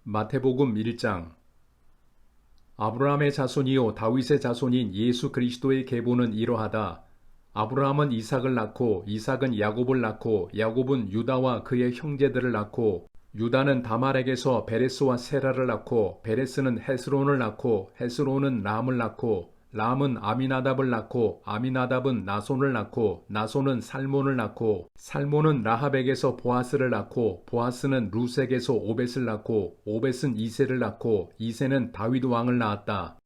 마태복음 1장. 아브라함의 자손이요 다윗의 자손인 예수 그리스도의 계보는 이러하다. 아브라함은 이삭을 낳고 이삭은 야곱을 낳고 야곱은 유다와 그의 형제들을 낳고 유다는 다말에게서 베레스와 세라를 낳고 베레스는 헤스론을 낳고 헤스론은 람을 낳고 람은 아미나답을 낳고 아미나답은 나손을 낳고 나손은 살몬을 낳고 살몬은 라합에게서 보아스를 낳고 보아스는 루색에서 오벳을 낳고 오벳은 이새를 낳고 이새는 다윗 왕을 낳았다.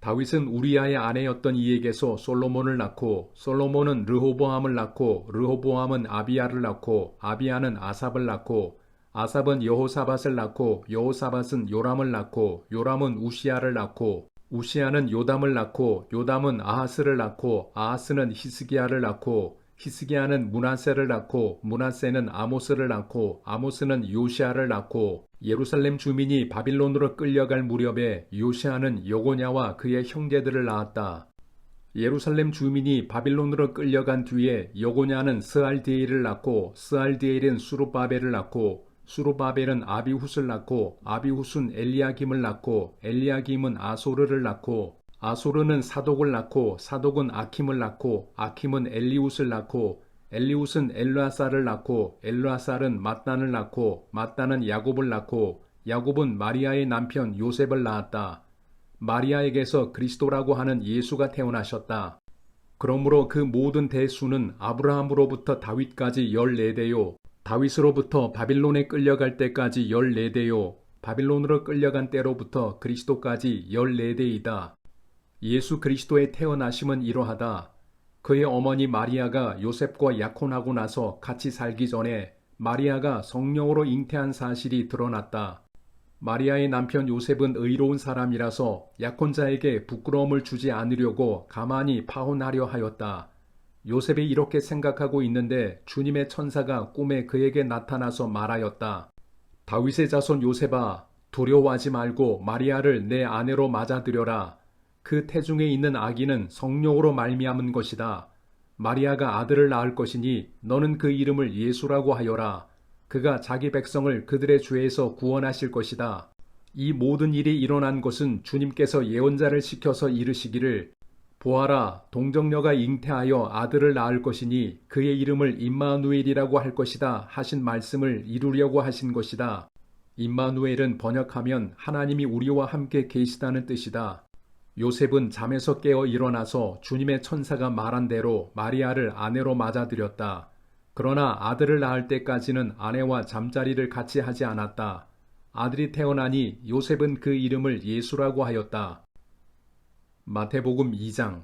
다윗은 우리아의 아내였던 이에게서 솔로몬을 낳고 솔로몬은 르호보암을 낳고 르호보암은 아비야를 낳고 아비야는 아삽을 낳고 아삽은 여호사밧을 낳고 여호사밧은 요람을 낳고 요람은 우시야를 낳고 우시야는 요담을 낳고 요담은 아하스를 낳고 아하스는 히스기야를 낳고 히스기야는 므낫세를 낳고 므낫세는 아모스를 낳고 아모스는 요시야를 낳고 예루살렘 주민이 바빌론으로 끌려갈 무렵에 요시야는 여고냐와 그의 형제들을 낳았다. 예루살렘 주민이 바빌론으로 끌려간 뒤에 여고냐는 스알디엘을 낳고 스알디엘은 수룹바벨을 낳고 수룹바벨은 아비훗을 낳고 아비훗은 엘리야김을 낳고 엘리야김은 아소르를 낳고 아소르는 사독을 낳고 사독은 아킴을 낳고 아킴은 엘리훗을 낳고 엘리훗은 엘르아살을 낳고 엘르아살은 mat단을 낳고 mat단은 야곱을 낳고 야곱은 마리아의 남편 요셉을 낳았다. 마리아에게서 그리스도라고 하는 예수가 태어나셨다. 그러므로 그 모든 대수는 아브라함으로부터 다윗까지 14대요 다윗으로부터 바빌론에 끌려갈 때까지 14대요 바빌론으로 끌려간 때로부터 그리스도까지 14대이다. 예수 그리스도의 태어나심은 이러하다. 그의 어머니 마리아가 요셉과 약혼하고 나서 같이 살기 전에 마리아가 성령으로 잉태한 사실이 드러났다. 마리아의 남편 요셉은 의로운 사람이라서 약혼자에게 부끄러움을 주지 않으려고 가만히 파혼하려 하였다. 요셉이 이렇게 생각하고 있는데 주님의 천사가 꿈에 그에게 나타나서 말하였다. 다윗의 자손 요셉아, 두려워하지 말고 마리아를 내 아내로 맞아들여라. 그 태중에 있는 아기는 성령으로 말미암은 것이다. 마리아가 아들을 낳을 것이니 너는 그 이름을 예수라고 하여라. 그가 자기 백성을 그들의 죄에서 구원하실 것이다. 이 모든 일이 일어난 것은 주님께서 예언자를 시켜서 이르시기를 보아라, 동정녀가 잉태하여 아들을 낳을 것이니 그의 이름을 임마누엘이라고 할 것이다 하신 말씀을 이루려고 하신 것이다. 임마누엘은 번역하면 하나님이 우리와 함께 계시다는 뜻이다. 요셉은 잠에서 깨어 일어나서 주님의 천사가 말한 대로 마리아를 아내로 맞아들였다. 그러나 아들을 낳을 때까지는 아내와 잠자리를 같이 하지 않았다. 아들이 태어나니 요셉은 그 이름을 예수라고 하였다. 마태복음 2장.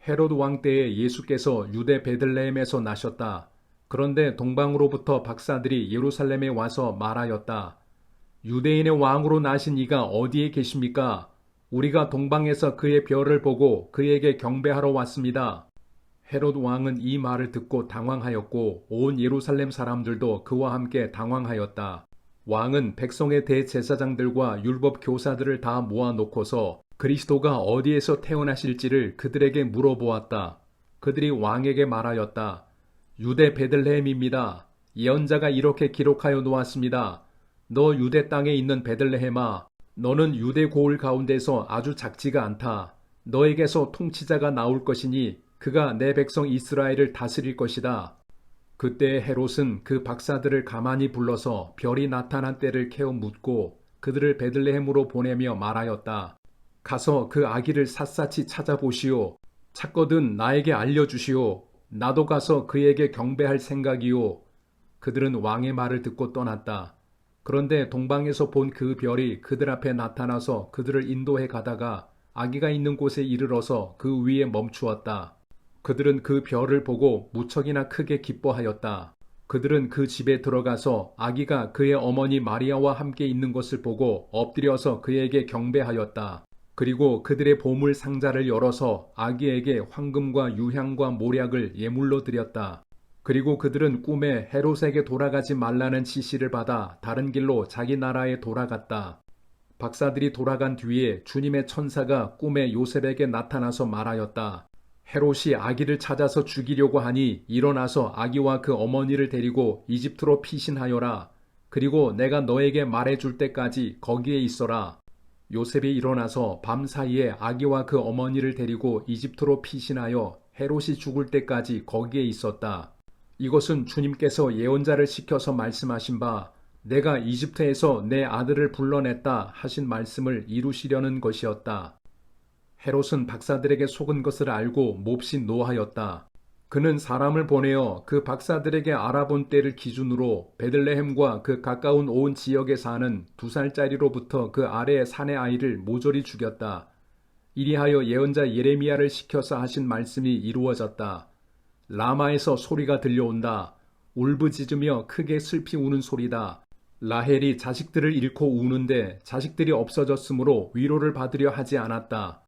헤롯 왕 때에 예수께서 유대 베들레헴에서 나셨다. 그런데 동방으로부터 박사들이 예루살렘에 와서 말하였다. 유대인의 왕으로 나신 이가 어디에 계십니까? 우리가 동방에서 그의 별을 보고 그에게 경배하러 왔습니다. 헤롯 왕은 이 말을 듣고 당황하였고 온 예루살렘 사람들도 그와 함께 당황하였다. 왕은 백성의 대제사장들과 율법 교사들을 다 모아놓고서 그리스도가 어디에서 태어나실지를 그들에게 물어보았다. 그들이 왕에게 말하였다. 유대 베들레헴입니다. 예언자가 이렇게 기록하여 놓았습니다. 너 유대 땅에 있는 베들레헴아, 너는 유대 고을 가운데서 아주 작지가 않다. 너에게서 통치자가 나올 것이니 그가 내 백성 이스라엘을 다스릴 것이다. 그때 헤롯은 그 박사들을 가만히 불러서 별이 나타난 때를 캐어 묻고 그들을 베들레헴으로 보내며 말하였다. 가서 그 아기를 샅샅이 찾아보시오. 찾거든 나에게 알려주시오. 나도 가서 그에게 경배할 생각이오. 그들은 왕의 말을 듣고 떠났다. 그런데 동방에서 본 그 별이 그들 앞에 나타나서 그들을 인도해 가다가 아기가 있는 곳에 이르러서 그 위에 멈추었다. 그들은 그 별을 보고 무척이나 크게 기뻐하였다. 그들은 그 집에 들어가서 아기가 그의 어머니 마리아와 함께 있는 것을 보고 엎드려서 그에게 경배하였다. 그리고 그들의 보물 상자를 열어서 아기에게 황금과 유향과 모략을 예물로 드렸다. 그리고 그들은 꿈에 헤롯에게 돌아가지 말라는 지시를 받아 다른 길로 자기 나라에 돌아갔다. 박사들이 돌아간 뒤에 주님의 천사가 꿈에 요셉에게 나타나서 말하였다. 헤롯이 아기를 찾아서 죽이려고 하니 일어나서 아기와 그 어머니를 데리고 이집트로 피신하여라. 그리고 내가 너에게 말해줄 때까지 거기에 있어라. 요셉이 일어나서 밤사이에 아기와 그 어머니를 데리고 이집트로 피신하여 헤롯이 죽을 때까지 거기에 있었다. 이것은 주님께서 예언자를 시켜서 말씀하신 바 내가 이집트에서 내 아들을 불러냈다 하신 말씀을 이루시려는 것이었다. 헤롯은 박사들에게 속은 것을 알고 몹시 노하였다. 그는 사람을 보내어 그 박사들에게 알아본 때를 기준으로 베들레헴과 그 가까운 온 지역에 사는 2살짜리로부터 그 아래의 산의 아이를 모조리 죽였다. 이리하여 예언자 예레미야를 시켜서 하신 말씀이 이루어졌다. 라마에서 소리가 들려온다. 울부짖으며 크게 슬피 우는 소리다. 라헬이 자식들을 잃고 우는데 자식들이 없어졌으므로 위로를 받으려 하지 않았다.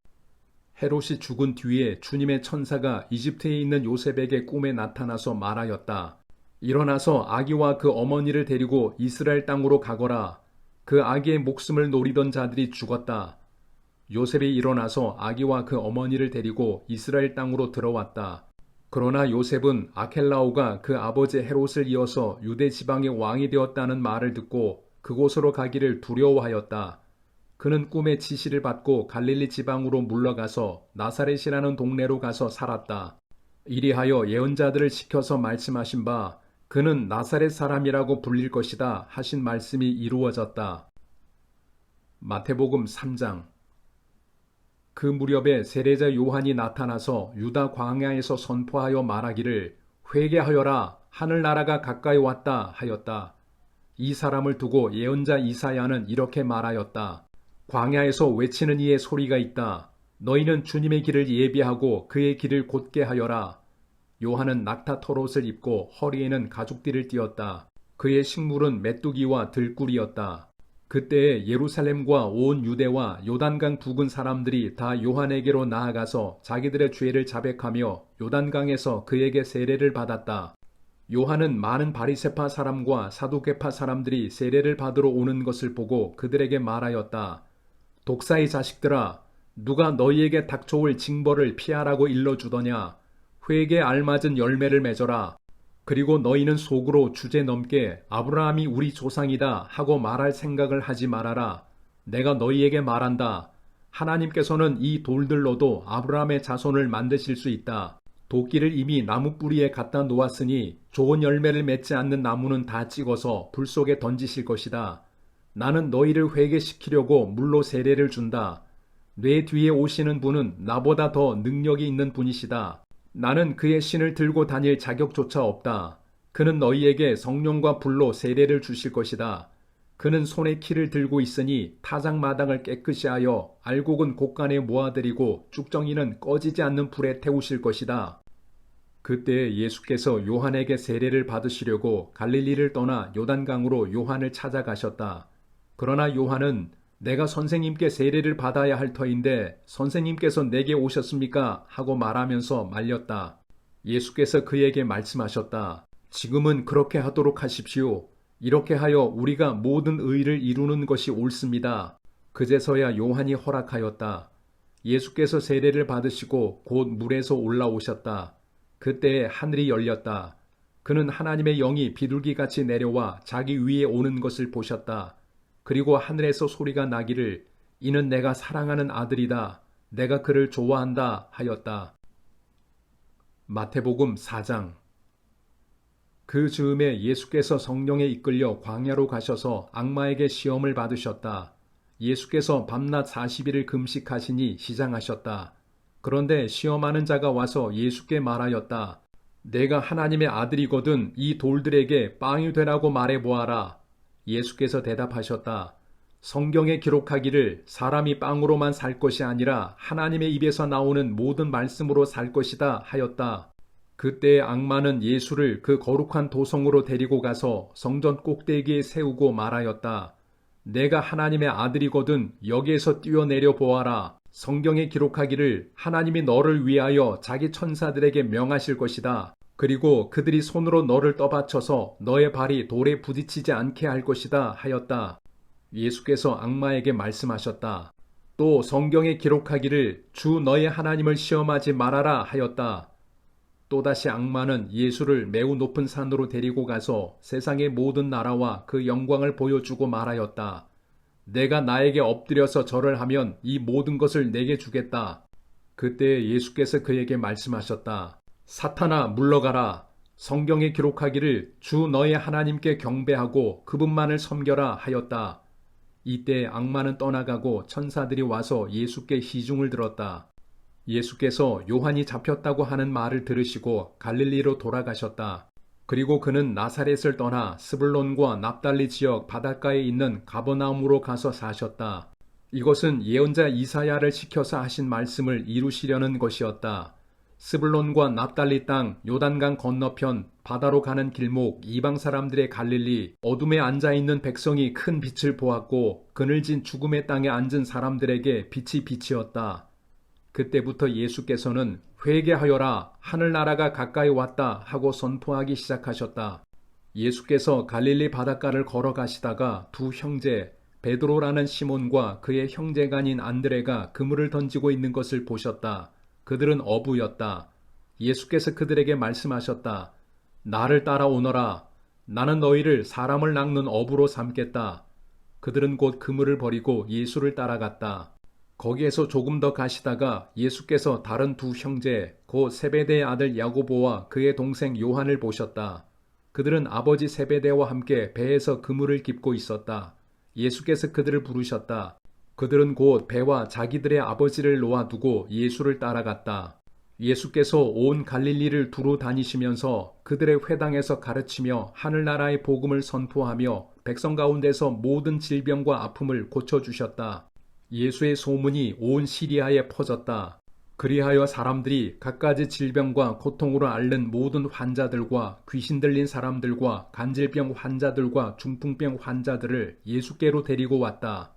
헤롯이 죽은 뒤에 주님의 천사가 이집트에 있는 요셉에게 꿈에 나타나서 말하였다. 일어나서 아기와 그 어머니를 데리고 이스라엘 땅으로 가거라. 그 아기의 목숨을 노리던 자들이 죽었다. 요셉이 일어나서 아기와 그 어머니를 데리고 이스라엘 땅으로 들어왔다. 그러나 요셉은 아켈라오가 그 아버지 헤롯을 이어서 유대 지방의 왕이 되었다는 말을 듣고 그곳으로 가기를 두려워하였다. 그는 꿈의 지시를 받고 갈릴리 지방으로 물러가서 나사렛이라는 동네로 가서 살았다. 이리하여 예언자들을 시켜서 말씀하신 바 그는 나사렛 사람이라고 불릴 것이다 하신 말씀이 이루어졌다. 마태복음 3장. 그 무렵에 세례자 요한이 나타나서 유다 광야에서 선포하여 말하기를 회개하여라 하늘나라가 가까이 왔다 하였다. 이 사람을 두고 예언자 이사야는 이렇게 말하였다. 광야에서 외치는 이의 소리가 있다. 너희는 주님의 길을 예비하고 그의 길을 곧게 하여라. 요한은 낙타 털옷을 입고 허리에는 가죽띠를 띠었다. 그의 식물은 메뚜기와 들꿀이었다. 그때에 예루살렘과 온 유대와 요단강 부근 사람들이 다 요한에게로 나아가서 자기들의 죄를 자백하며 요단강에서 그에게 세례를 받았다. 요한은 많은 바리새파 사람과 사두개파 사람들이 세례를 받으러 오는 것을 보고 그들에게 말하였다. 독사의 자식들아, 누가 너희에게 닥쳐올 징벌을 피하라고 일러주더냐. 회개에 알맞은 열매를 맺어라. 그리고 너희는 속으로 주제넘게 아브라함이 우리 조상이다 하고 말할 생각을 하지 말아라. 내가 너희에게 말한다. 하나님께서는 이 돌들로도 아브라함의 자손을 만드실 수 있다. 도끼를 이미 나무 뿌리에 갖다 놓았으니 좋은 열매를 맺지 않는 나무는 다 찍어서 불 속에 던지실 것이다. 나는 너희를 회개시키려고 물로 세례를 준다. 내 뒤에 오시는 분은 나보다 더 능력이 있는 분이시다. 나는 그의 신을 들고 다닐 자격조차 없다. 그는 너희에게 성령과 불로 세례를 주실 것이다. 그는 손에 키를 들고 있으니 타작마당을 깨끗이 하여 알곡은 곳간에 모아들이고 쭉정이는 꺼지지 않는 불에 태우실 것이다. 그때 예수께서 요한에게 세례를 받으시려고 갈릴리를 떠나 요단강으로 요한을 찾아가셨다. 그러나 요한은 내가 선생님께 세례를 받아야 할 터인데 선생님께서 내게 오셨습니까? 하고 말하면서 말렸다. 예수께서 그에게 말씀하셨다. 지금은 그렇게 하도록 하십시오. 이렇게 하여 우리가 모든 의를 이루는 것이 옳습니다. 그제서야 요한이 허락하였다. 예수께서 세례를 받으시고 곧 물에서 올라오셨다. 그때에 하늘이 열렸다. 그는 하나님의 영이 비둘기같이 내려와 자기 위에 오는 것을 보셨다. 그리고 하늘에서 소리가 나기를 이는 내가 사랑하는 아들이다. 내가 그를 좋아한다 하였다. 마태복음 4장. 그 즈음에 예수께서 성령에 이끌려 광야로 가셔서 악마에게 시험을 받으셨다. 예수께서 밤낮 40일을 금식하시니 시장하셨다. 그런데 시험하는 자가 와서 예수께 말하였다. 내가 하나님의 아들이거든 이 돌들에게 빵이 되라고 말해보아라. 예수께서 대답하셨다. 성경에 기록하기를 사람이 빵으로만 살 것이 아니라 하나님의 입에서 나오는 모든 말씀으로 살 것이다 하였다. 그때 악마는 예수를 그 거룩한 도성으로 데리고 가서 성전 꼭대기에 세우고 말하였다. 내가 하나님의 아들이거든 여기에서 뛰어내려 보아라. 성경에 기록하기를 하나님이 너를 위하여 자기 천사들에게 명하실 것이다. 그리고 그들이 손으로 너를 떠받쳐서 너의 발이 돌에 부딪히지 않게 할 것이다 하였다. 예수께서 악마에게 말씀하셨다. 또 성경에 기록하기를 주 너의 하나님을 시험하지 말아라 하였다. 또다시 악마는 예수를 매우 높은 산으로 데리고 가서 세상의 모든 나라와 그 영광을 보여주고 말하였다. 내가 나에게 엎드려서 절을 하면 이 모든 것을 내게 주겠다. 그때 예수께서 그에게 말씀하셨다. 사탄아, 물러가라. 성경에 기록하기를 주 너의 하나님께 경배하고 그분만을 섬겨라 하였다. 이때 악마는 떠나가고 천사들이 와서 예수께 시중을 들었다. 예수께서 요한이 잡혔다고 하는 말을 들으시고 갈릴리로 돌아가셨다. 그리고 그는 나사렛을 떠나 스불론과 납달리 지역 바닷가에 있는 가버나움으로 가서 사셨다. 이것은 예언자 이사야를 시켜서 하신 말씀을 이루시려는 것이었다. 스불론과 납달리 땅 요단강 건너편 바다로 가는 길목 이방 사람들의 갈릴리 어둠에 앉아있는 백성이 큰 빛을 보았고 그늘진 죽음의 땅에 앉은 사람들에게 빛이 빛이었다. 그때부터 예수께서는 회개하여라, 하늘나라가 가까이 왔다 하고 선포하기 시작하셨다. 예수께서 갈릴리 바닷가를 걸어가시다가 두 형제 베드로라는 시몬과 그의 형제가 아닌 안드레가 그물을 던지고 있는 것을 보셨다. 그들은 어부였다. 예수께서 그들에게 말씀하셨다. 나를 따라오너라. 나는 너희를 사람을 낚는 어부로 삼겠다. 그들은 곧 그물을 버리고 예수를 따라갔다. 거기에서 조금 더 가시다가 예수께서 다른 두 형제, 곧 세베대의 아들 야고보와 그의 동생 요한을 보셨다. 그들은 아버지 세베대와 함께 배에서 그물을 깁고 있었다. 예수께서 그들을 부르셨다. 그들은 곧 배와 자기들의 아버지를 놓아두고 예수를 따라갔다. 예수께서 온 갈릴리를 두루 다니시면서 그들의 회당에서 가르치며 하늘나라의 복음을 선포하며 백성 가운데서 모든 질병과 아픔을 고쳐주셨다. 예수의 소문이 온 시리아에 퍼졌다. 그리하여 사람들이 갖가지 질병과 고통으로 앓는 모든 환자들과 귀신 들린 사람들과 간질병 환자들과 중풍병 환자들을 예수께로 데리고 왔다.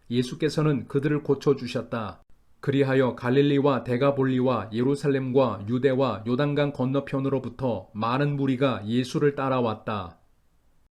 예수께서는 그들을 고쳐주셨다. 그리하여 갈릴리와 데가볼리와 예루살렘과 유대와 요단강 건너편으로부터 많은 무리가 예수를 따라왔다.